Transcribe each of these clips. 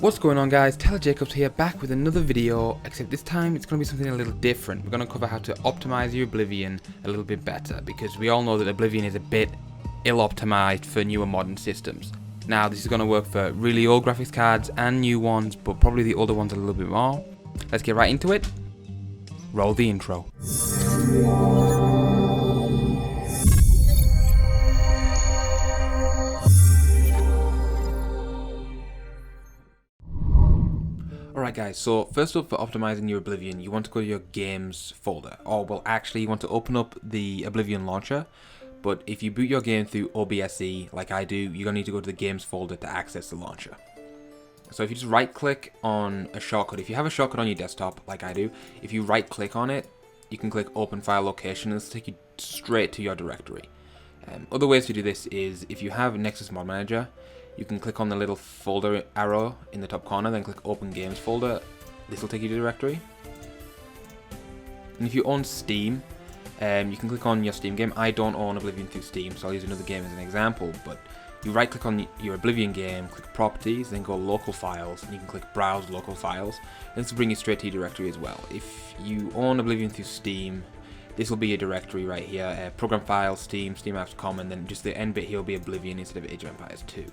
What's going on, guys? Tyler Jacobs here, back with another video, except this time it's going to be something a little different. We're going to cover how to optimize your Oblivion a little bit better, because we all know that Oblivion is a bit ill-optimized for newer modern systems. Now, this is going to work for really old graphics cards and new ones, but probably the older ones a little bit more. Let's get right into it. Roll the intro. Alright guys, so first up, for optimizing your Oblivion, you want to go to your games folder, or well actually you want to open up the Oblivion launcher, but if you boot your game through OBSE like I do, you're going to need to go to the games folder to access the launcher. So if you just right click on a shortcut, if you have a shortcut on your desktop like I do, if you right click on it, you can click open file location and this will take you straight to your directory. Other ways to do this is if you have Nexus Mod Manager, you can click on the little folder arrow in the top corner, then click Open Games Folder. This will take you to the directory. And if you own Steam, you can click on your Steam game. I don't own Oblivion through Steam, so I'll use another game as an example. But you right click on your Oblivion game, click Properties, then go Local Files, and you can click Browse Local Files. And this will bring you straight to your directory as well. If you own Oblivion through Steam, this will be your directory right here. Program Files, Steam, Steam Apps Common, then just the end bit here will be Oblivion instead of Age of Empires 2.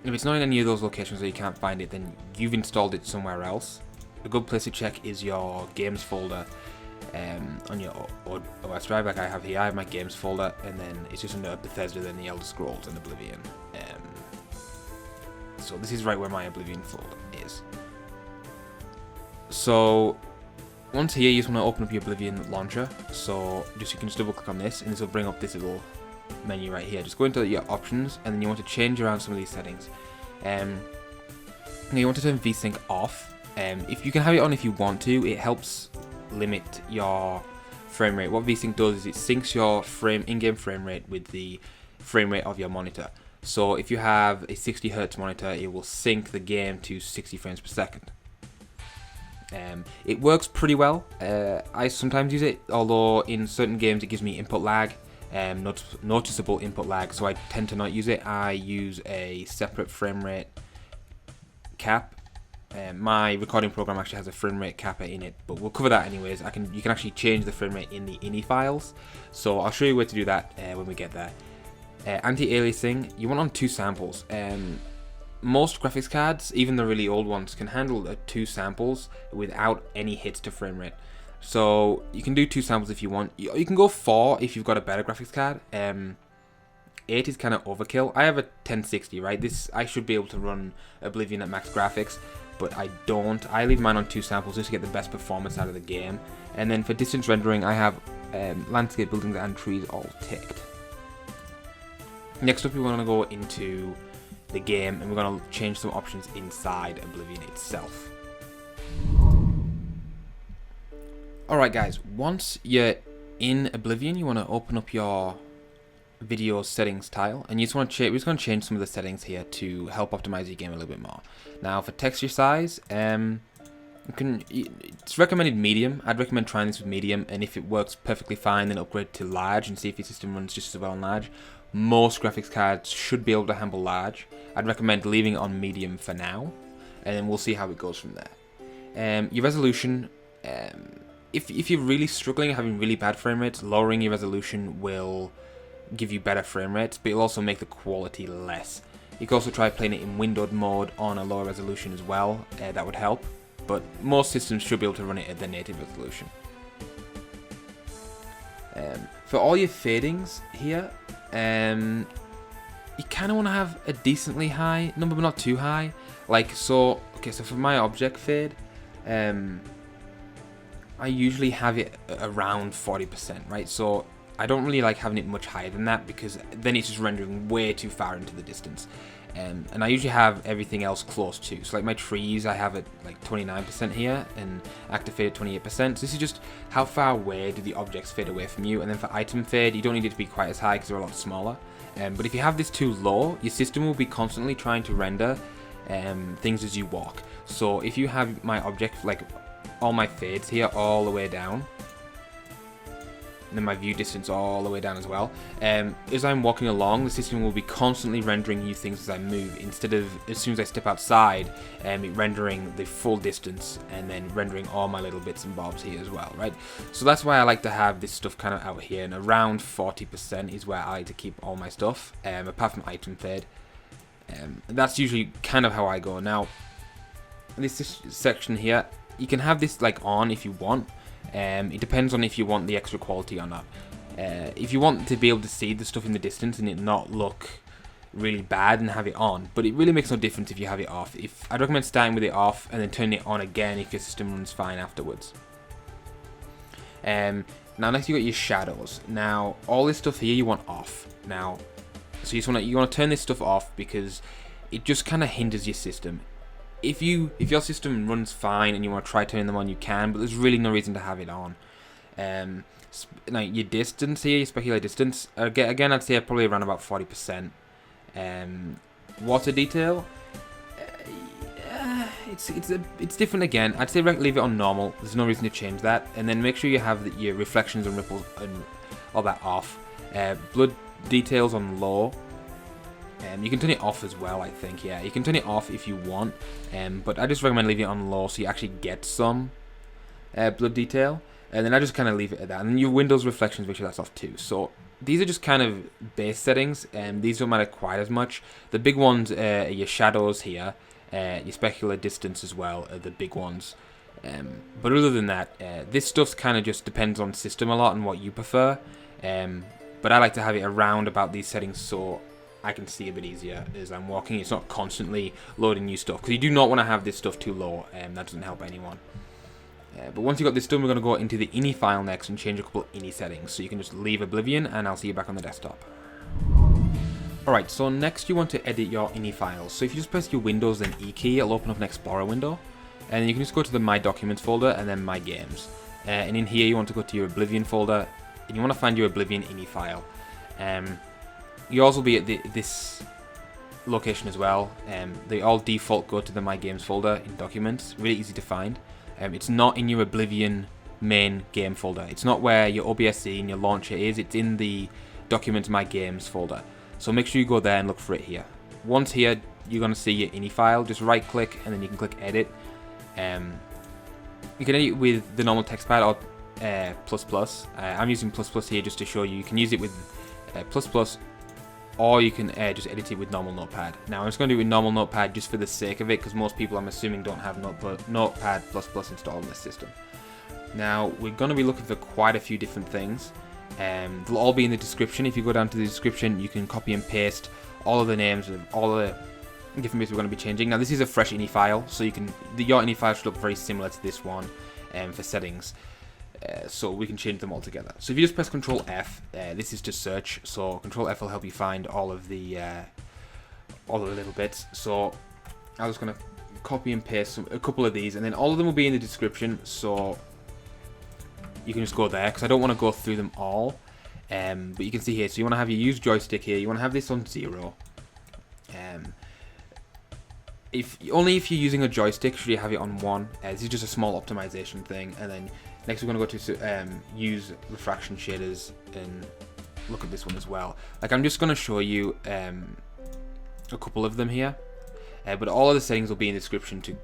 If it's not in any of those locations where you can't find it, then you've installed it somewhere else. A good place to check is your games folder on your OS drive, like I have here. I have my games folder, and then it's just under Bethesda, then the Elder Scrolls, and Oblivion. So this is right where my Oblivion folder is. So once here, you just want to open up your Oblivion launcher. So you can just double click on this, and this will bring up this little menu right here. Just go into your options, and then you want to change around some of these settings. Now you want to turn VSync off. If you can have it on if you want to, it helps limit your frame rate. What VSync does is it syncs your in-game frame rate with the frame rate of your monitor. So if you have a 60 Hz monitor, it will sync the game to 60 frames per second. It works pretty well. I sometimes use it, although in certain games it gives me input lag. Noticeable input lag, so I tend to not use it. I use a separate frame rate cap. My recording program actually has a frame rate capper in it, but we'll cover that anyways. You can actually change the frame rate in the ini files, so I'll show you where to do that when we get there. Anti-aliasing, you want on 2 samples. Most graphics cards, even the really old ones, can handle 2 samples without any hits to frame rate. So you can do 2 samples if you want. You can go 4 if you've got a better graphics card. 8 is kind of overkill. I have a 1060, right? I should be able to run Oblivion at max graphics, but I don't. I leave mine on 2 samples just to get the best performance out of the game. And then for distance rendering, I have landscape, buildings, and trees all ticked. Next up, we want to go into the game, and we're going to change some options inside Oblivion itself. Alright guys, once you're in Oblivion, you want to open up your video settings tile, and you just want to we're just going to change some of the settings here to help optimize your game a little bit more. Now for texture size, it's recommended medium. I'd recommend trying this with medium, and if it works perfectly fine, then upgrade to large and see if your system runs just as well on large. Most graphics cards should be able to handle large. I'd recommend leaving it on medium for now, and then we'll see how it goes from there. Your resolution, if you're really struggling and having really bad frame rates, lowering your resolution will give you better frame rates, but it'll also make the quality less. You can also try playing it in windowed mode on a lower resolution as well. That would help, but most systems should be able to run it at the native resolution. For all your fadings here, you kind of want to have a decently high number, but not too high. So for my object fade, I usually have it around 40%, right? So I don't really like having it much higher than that, because then it's just rendering way too far into the distance. And I usually have everything else close to. So like my trees, I have it like 29% here, and active fade at 28%. So this is just how far away do the objects fade away from you. And then for item fade, you don't need it to be quite as high because they're a lot smaller. But if you have this too low, your system will be constantly trying to render things as you walk. So if you have my object, like all my fades here all the way down, then my view distance all the way down as well. As I'm walking along, the system will be constantly rendering new things as I move, instead of as soon as I step outside, it rendering the full distance and then rendering all my little bits and bobs here as well, right? So that's why I like to have this stuff kind of out here, and around 40% is where I like to keep all my stuff, apart from item fade. That's usually kind of how I go. Now, this section here, you can have this like on if you want. It depends on if you want the extra quality or not. If you want to be able to see the stuff in the distance and it not look really bad, and have it on, but it really makes no difference if you have it off. I'd recommend starting with it off and then turning it on again if your system runs fine afterwards. Now next you got your shadows. Now all this stuff here you want off. Now, so you want to turn this stuff off because it just kind of hinders your system. If your system runs fine and you want to try turning them on, you can, but there's really no reason to have it on. Now your distance here, your specular distance, again I'd say probably around about 40%. Water detail, it's different again. I'd say leave it on normal. There's no reason to change that, and then make sure you have your reflections and ripples and all that off. Blood details on low. You can turn it off as well, I think. Yeah, you can turn it off if you want, but I just recommend leaving it on low so you actually get some blood detail, and then I just kind of leave it at that. And then your Windows reflections, make sure that's off too. So these are just kind of base settings, and these don't matter quite as much. The big ones are your shadows here, your specular distance as well are the big ones. But other than that, this stuff kind of just depends on system a lot and what you prefer. But I like to have it around about these settings so I can see a bit easier as I'm walking. It's not constantly loading new stuff, because you do not want to have this stuff too low, that doesn't help anyone. But once you've got this done, we're going to go into the ini file next and change a couple of ini settings. So you can just leave Oblivion and I'll see you back on the desktop. Alright, so next you want to edit your ini files. So if you just press your Windows and E key, it'll open up an Explorer window. And you can just go to the My Documents folder and then My Games. And in here you want to go to your Oblivion folder and you want to find your Oblivion ini file. You also be at this location as well. They all default go to the My Games folder in Documents. Really easy to find. It's not in your Oblivion main game folder. It's not where your OBSE and your launcher is. It's in the Documents My Games folder. So make sure you go there and look for it here. Once here, you're going to see your ini file. Just right click and then you can click Edit. You can edit with the normal text pad or ++. I'm using ++ here just to show you. You can use it with ++, or you can just edit it with normal Notepad. Now I'm just going to do it with normal Notepad just for the sake of it, because most people, I'm assuming, don't have Notepad++ installed in this system. Now we're going to be looking for quite a few different things. They'll all be in the description. If you go down to the description, you can copy and paste all of the names of all of the different bits we're going to be changing. Now this is a fresh ini file, so your ini file should look very similar to this one for settings. So we can change them all together. So if you just press Control F, this is to search. So Control F will help you find all of the little bits. So I'm just gonna copy and paste a couple of these, and then all of them will be in the description. So you can just go there, because I don't want to go through them all. But you can see here. So you want to have your use joystick here. You want to have this on 0. Only if you're using a joystick should you have it on 1. This is just a small optimization thing, and then next we're going to go to use refraction shaders and look at this one as well. Like, I'm just going to show you a couple of them here, but all of the settings will be in the description to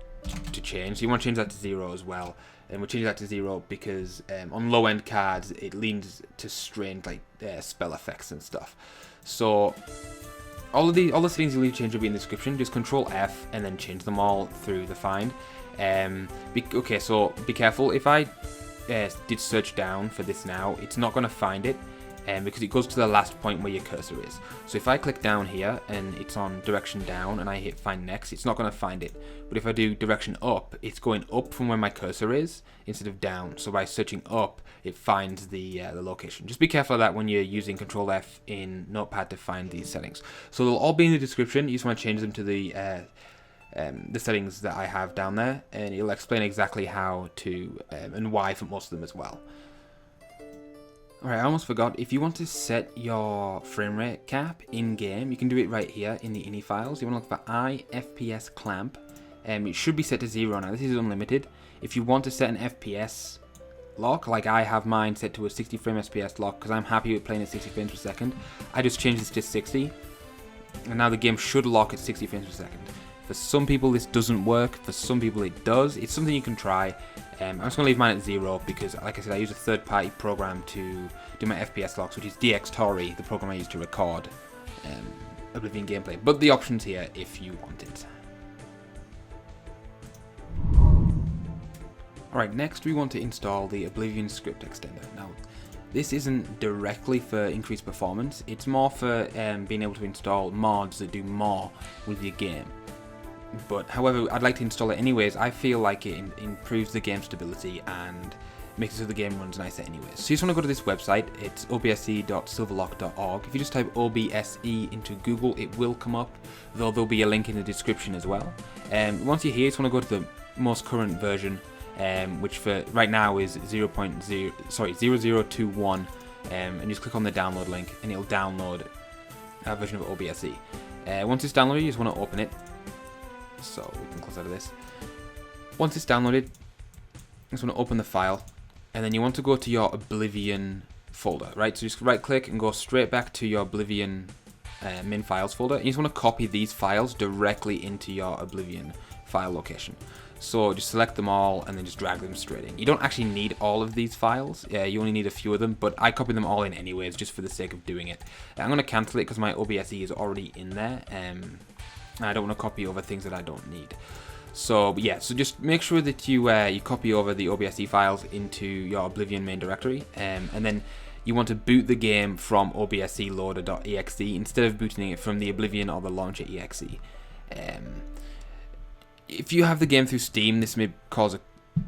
change. So you want to change that to 0 as well, and we'll change that to 0 because on low end cards it leans to strange like spell effects and stuff. So all the settings you'll need to change will be in the description. Just Control F and then change them all through the find. Okay, so be careful. If I did search down for this now, it's not going to find it because it goes to the last point where your cursor is. So if I click down here and it's on direction down and I hit find next, it's not going to find it. But if I do direction up, it's going up from where my cursor is instead of down. So by searching up, it finds the location. Just be careful of that when you're using Control F in Notepad to find these settings. So they'll all be in the description. You just want to change them to the settings that I have down there, and it'll explain exactly how to and why for most of them as well. Alright, I almost forgot. If you want to set your frame rate cap in game, you can do it right here in the ini files. You want to look for FPS clamp. It should be set to 0 now. This is unlimited. If you want to set an FPS lock. Like I have mine set to a 60 frame FPS lock because I'm happy with playing at 60 frames per second. I just changed this to 60, and now the game should lock at 60 frames per second. For some people this doesn't work, for some people it does. It's something you can try. I'm just going to leave mine at 0 because, like I said, I use a third-party program to do my FPS locks, which is DxTory, the program I use to record Oblivion gameplay. But the option's here if you want it. Alright, next we want to install the Oblivion script extender. Now, this isn't directly for increased performance, it's more for being able to install mods that do more with your game. But however, I'd like to install it anyways. I feel like it improves the game stability and makes it so the game runs nicer anyways. So you just want to go to this website. It's obse.silverlock.org. If you just type OBSE into Google, it will come up, though there'll be a link in the description as well. Once you're here, you just want to go to the most current version, which for right now is 0021, and just click on the download link, and it'll download a version of OBSE. Once it's downloaded, you just want to open it. So we can close out of this. Once it's downloaded, you just want to open the file, and then you want to go to your Oblivion folder, right? So just right click and go straight back to your Oblivion min files folder. And you just want to copy these files directly into your Oblivion file location. So just select them all and then just drag them straight in. You don't actually need all of these files, you only need a few of them, but I copy them all in anyways just for the sake of doing it. I'm going to cancel it because my OBSE is already in there. I don't want to copy over things that I don't need. So yeah, so just make sure that you you copy over the OBSE files into your Oblivion main directory, and then you want to boot the game from OBSE-loader.exe instead of booting it from the Oblivion or the launcher exe. If you have the game through Steam, this may cause a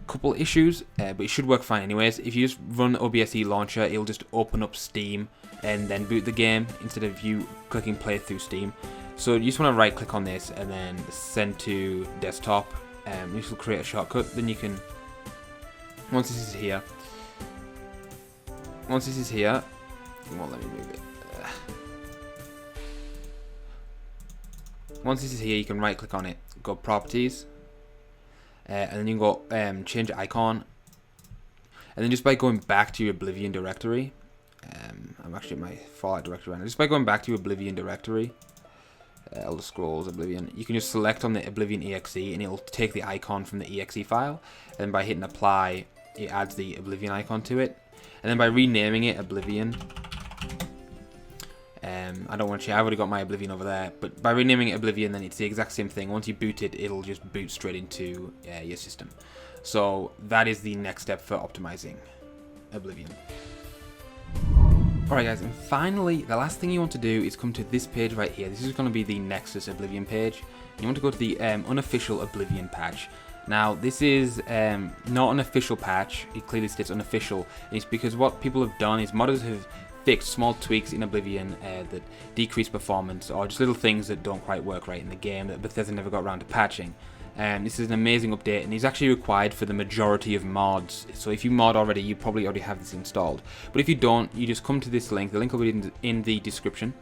couple issues, but it should work fine anyways. If you just run OBSE launcher, it'll just open up Steam and then boot the game instead of you clicking play through Steam. So you just want to right click on this and then send to desktop. This will create a shortcut. Then you can, once this is here, it won't let me move it. Once this is here, you can right click on it, go properties, and then you can go change icon, and then just by going back to your Oblivion directory, I'm actually in my Fallout directory right now. Just by going back to your Oblivion directory, Elder Scrolls Oblivion, you can just select on the Oblivion exe and it'll take the icon from the exe file, and by hitting apply it adds the Oblivion icon to it, and then by renaming it Oblivion, I don't want to, I've already got my Oblivion over there, but by renaming it Oblivion then it's the exact same thing. Once you boot it, it'll just boot straight into your system. So that is the next step for optimizing Oblivion. Alright guys, and finally, the last thing you want to do is come to this page right here. This is going to be the Nexus Oblivion page. You want to go to the unofficial Oblivion patch. Now, this is not an official patch. It clearly states unofficial. It's because what people have done is modders have fixed small tweaks in Oblivion that decrease performance, or just little things that don't quite work right in the game that Bethesda never got around to patching. This is an amazing update, and it's actually required for the majority of mods. So if you mod already, you probably already have this installed. But if you don't, you just come to this link. The link will be in the description.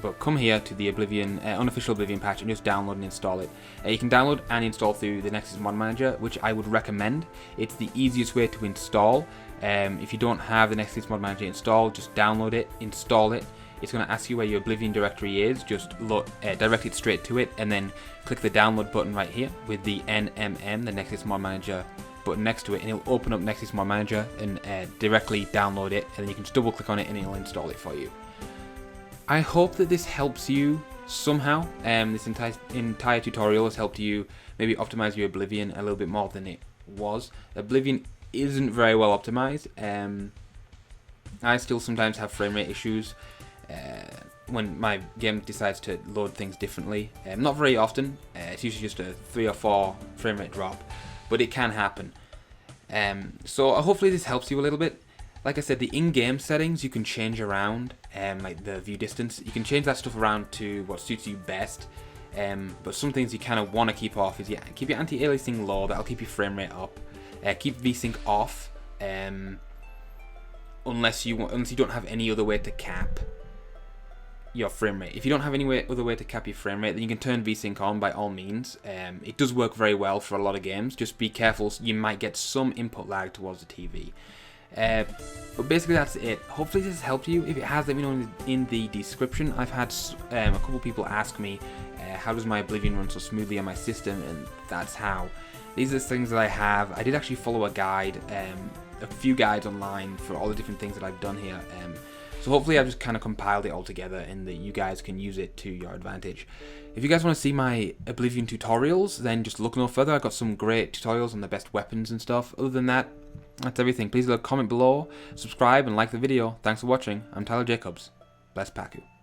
But come here to the Oblivion unofficial Oblivion patch and just download and install it. You can download and install through the Nexus Mod Manager, which I would recommend. It's the easiest way to install. If you don't have the Nexus Mod Manager installed, just download it, install it. It's going to ask you where your Oblivion directory is. Just direct it straight to it, and then click the download button right here with the NMM, the Nexus Mod Manager button next to it, and it'll open up Nexus Mod Manager and directly download it, and then you can just double click on it and it'll install it for you. I hope that this helps you somehow. This entire tutorial has helped you maybe optimize your Oblivion a little bit more than it was. Oblivion isn't very well optimized. I still sometimes have frame rate issues when my game decides to load things differently. Not very often. It's usually just a 3 or 4 frame rate drop, but it can happen. So hopefully this helps you a little bit. Like I said, the in-game settings you can change around, like the view distance. You can change that stuff around to what suits you best. But some things you kind of want to keep off is keep your anti-aliasing low. That'll keep your frame rate up. Keep VSync off, unless you don't have any other way to cap your frame rate. If you don't have any other way to cap your frame rate, then you can turn VSync on by all means. It does work very well for a lot of games. Just be careful, you might get some input lag towards the TV. But basically that's it. Hopefully this has helped you. If it has, let me know in the description. I've had a couple people ask me how does my Oblivion run so smoothly on my system, and that's how. These are the things that I have. I did actually follow a guide, a few guides online for all the different things that I've done here. So hopefully I've just kind of compiled it all together and that you guys can use it to your advantage. If you guys want to see my Oblivion tutorials, then just look no further. I've got some great tutorials on the best weapons and stuff. Other than that, that's everything. Please leave a comment below, subscribe and like the video. Thanks for watching. I'm Tyler Jacobs. Bless Paku.